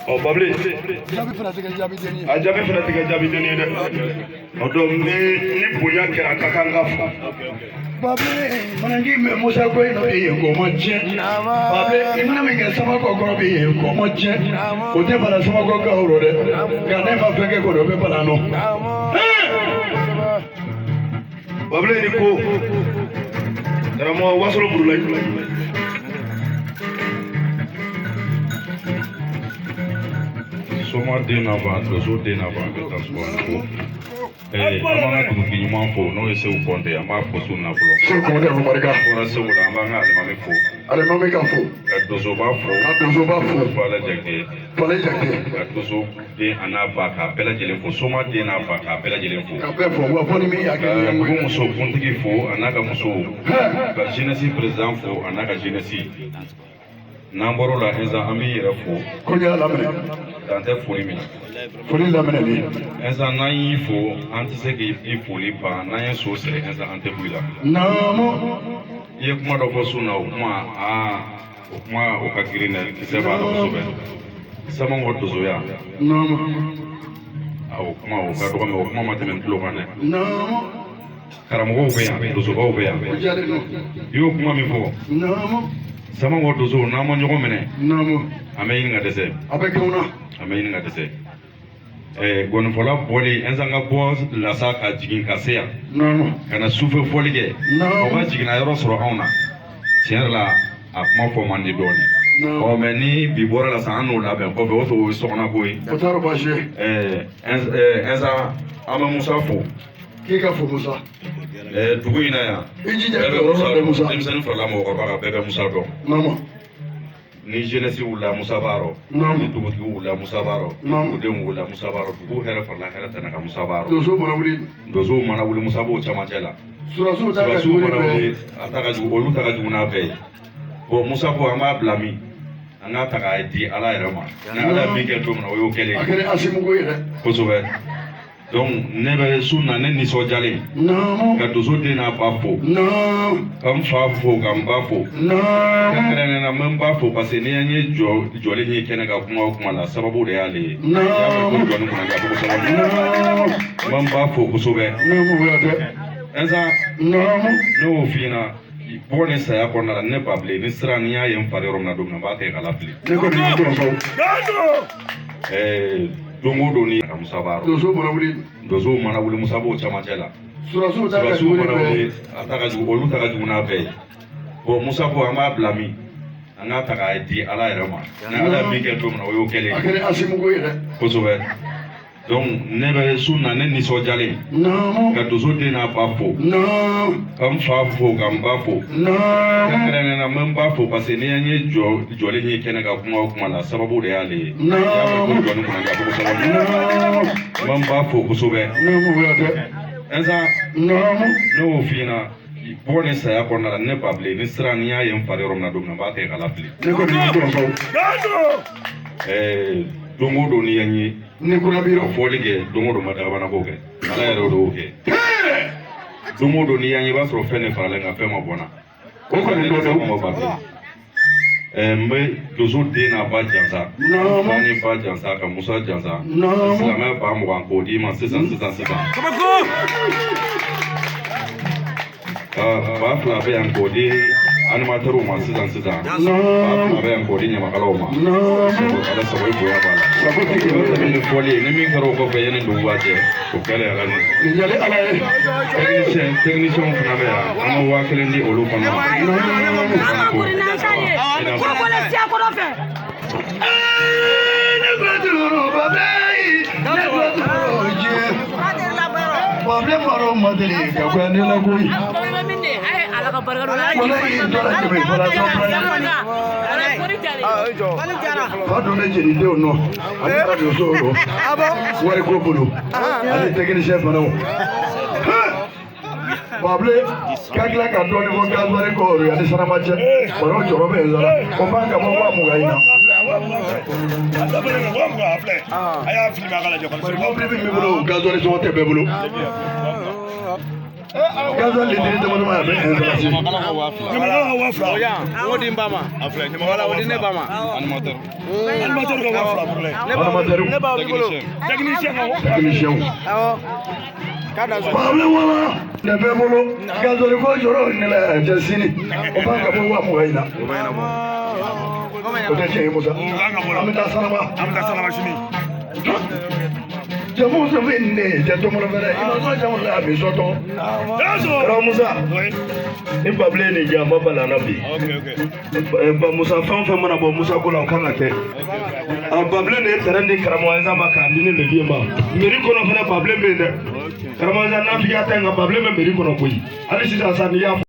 Oh, Babli. Ajabi fana tigɛ jaabi deni dɛ. O don ni bonya kɛra ka kan ka fɔ. Babli manangi mɛ Musa ko ino ye ko ma tiɲɛ. Babli imana min kɛ sama ko kɔrɔ bi ye ko ma tiɲɛ. O tɛ bala sama ko ka woro dɛ. Nka ne ma fɛn kɛ ko dɔ bɛ bala nɔ. Babli ni ko. Karamɔgɔ wasolo burula. Soma den avant, dozo den avant que transport. Amanga dugi nyuma fo no ese u konte amba fosu na flo. So ko de marika ora se u amba nga le mame fo. Ale mame ka fo. Dozo ba fo. Dozo ba fo. Pala jake. Pala jake. Dozo de anaba ka pela jele fo. Soma de na ba ka pela jele fo. Ka pe fo wa fo ni mi akeli. Ko muso kontigi fo anaka muso. Ka jeunesse président fo anaka jeunesse. Namboro la enza ami yɛrɛ fo ko ɲɛ lamɛnɛ dan tɛ foli min foli lamɛnɛli enza n'an y'i fo an tɛ se k'i foli ban n'an ye so siri enza an tɛ bɔ i la naamu i ye kuma dɔ fɔ su na o kuma o ka girin dɛ kisɛ b'a la kosɛbɛ samango dozoya naamu o kuma o ka dɔgɔ mɛ o kuma ma tɛmɛ tulo kan dɛ naamu karamɔgɔw bɛ yan dozobaw bɛ yan i y'o kuma min fɔ naamu sama wo dozo na mo nyogo mene namu ameyin nga dese abekuna ameyin nga dese gon fola boli enzanga boss la saka jigin kaseya namu kana sufe folige o ba jigina yoro soro awna la akma fo mandi doni o meni bi bora la sanu la ben ko be o to sokna boy o taro baje enza ama musafo kika fo musa dugu ina ya Musa nimsan fala mo ko ba bebe Musa do mama ni jeunesse wula Musa baro ni dugu wula Musa baro o den wula Musa baro dugu hera fala hera tanaka Musa baro dozo mana wuli Musa bo chama chela surasu ta ka wuli ataka ju olu taka ju na be bo Musa bo ama blami anga taka di ala yɛrɛ ma na ala mi kɛ to na o yo kɛlen akere asimu ko yɛrɛ kosobe donc ne bɛ sunna ne nisɔndiyalen ka dozo den n'a ba fo ka n fa fo ka n ba fo kɛrɛnkɛrɛnnenya n bɛ n ba fo parce que ni an ye jɔlen ye kɛnɛ ka kuma o kuma la sababu de y'ale ye i y'a mɛn ko jɔnni kunna k'a fɔ ko sababu n bɛ n ba fo kosɛbɛ ɛnsa ne y'o f'i ɲɛna bɔ ni saya kɔnɔna la ne ba bilen ni sira ni y'a ye n fari yɔrɔ min na don min na n b'a kɛ k'a lafili don o don ni Musa baro dozo mana wuli Musa b'o camancɛ la surasiw mana wuli olu ta ka jugu n'a bɛɛ ye bon Musa ko an b'a bila min an k'a ta k'a di ala yɛrɛ ma ni ala ye min kɛ don min na o y'o kɛlen ye kosɛbɛ donc ne bɛ sunna ne nisɔndiyalen ka dozo den n'a ba fo ka n fa fo ka n ba fo kɛrɛnkɛrɛnnenya n bɛ n ba fo parce que ni an ye jɔlen ye kɛnɛ ka kuma o kuma la sababu de y'ale ye i y'a mɛn ko jɔnni kunna k'a fɔ ko sababu n bɛ n ba fo kosɛbɛ ɛnsa ne y'o f'i ɲɛna bɔ ni saya kɔnɔna la ne ba bilen ni sira ni y'a ye n fari yɔrɔ min na don min na n b'a kɛ k'a lafili don o don ni yan ye ni kuna biro fɔli kɛ don o don ma dagabana ko kɛ ala yɛrɛ o y'o kɛ don o don ni yan ye i b'a sɔrɔ fɛn de faralen kan fɛn ma bɔ n na o kɔni dɔ tɛ kɔngɔ ba bilen n bɛ dozo den n'a ba jansa ba ni ba jansa ka Musa jansa silamɛ ba 20 k'o di ma sisan ba fila bɛ yan k'o di animateurs ma sisan ba fila bɛ yan k'o di ɲamakalaw ma ala sago i bonya b'a la ni fɔli ni min kɛra o kɔfɛ yanni dugu b'a cɛ o kɛlen ala ni technicien fana bɛ yan an ka 1000 di olu fana ma problem baro madeli ka ko ne la koyi ala ka barka la ko ni to la ke fara so do ne jeni de no ala do so ro wari ko bulu ala technicien fana o Pablo, kagla ka do ni mo ga wari ko ro ala sana mache baro joro be zara ko ba ka mo wa mo ga ina anda bele no wa mo afle aya film agala je ko mo bi mi bulu ga do ni so te be bulu gaza litiri dama dama bɛ installation Nyamala wa fila. Oya, o di bama. Afla, nyamala o di ne bama. Animateur. Animateur ka wa fila pour le. animateur Ne ba bolo. Technicien ko. technicien Awo. Kada so. problème wala ne bɛ bolo gazoli ko jɔrɔ ne la jasini o b'a ka bɔ wa mugan in na o tɛ tiɲɛ ye Musa an bɛ taa sanaba sini. jamu sɛ bɛ ne tɛ tɔmɔnɔ fɛnɛ i ma sɔn jamu la a bɛ sɔtɔ kɛra Musa ni babilen ni ja ma balana bi ba Musa fɛn fɛn mana bɔ Musa ko la o kan ka kɛ a babilen de ye terrain di karamɔgɔ Isa ma k'a di ne levier ma mairie kɔnɔ fɛnɛ babilen bɛ yen dɛ karamɔgɔ Isa n'a f'i y'a ta nka babilen bɛ mairie kɔnɔ koyi hali sisan sa n'i y'a